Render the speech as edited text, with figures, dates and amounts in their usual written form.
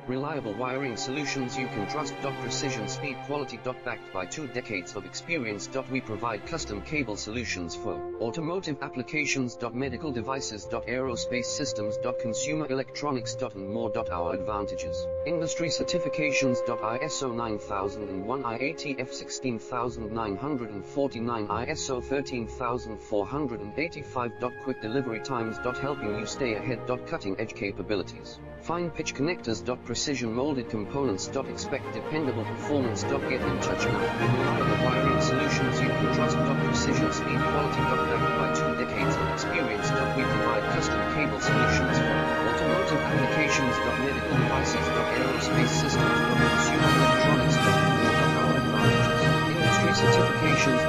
Reliable wiring solutions you can trust. Precision, speed, quality. Backed by 2 decades of experience. We provide custom cable solutions for automotive applications. Medical devices. Aerospace systems. Consumer electronics. And more. Our advantages: industry certifications. ISO 9001, IATF 16949, ISO 13485. Quick delivery times. Helping you stay ahead. Cutting edge capabilities. Fine pitch connectors. Precision molded components. Expect dependable performance. Get in touch now. Reliable wiring solutions you can trust. Precision, speed, quality. Backed by 2 decades of experience. We provide custom cable solutions for automotive applications. Medical devices. Aerospace systems. Consumer electronics. More. Our advantages: industry certifications.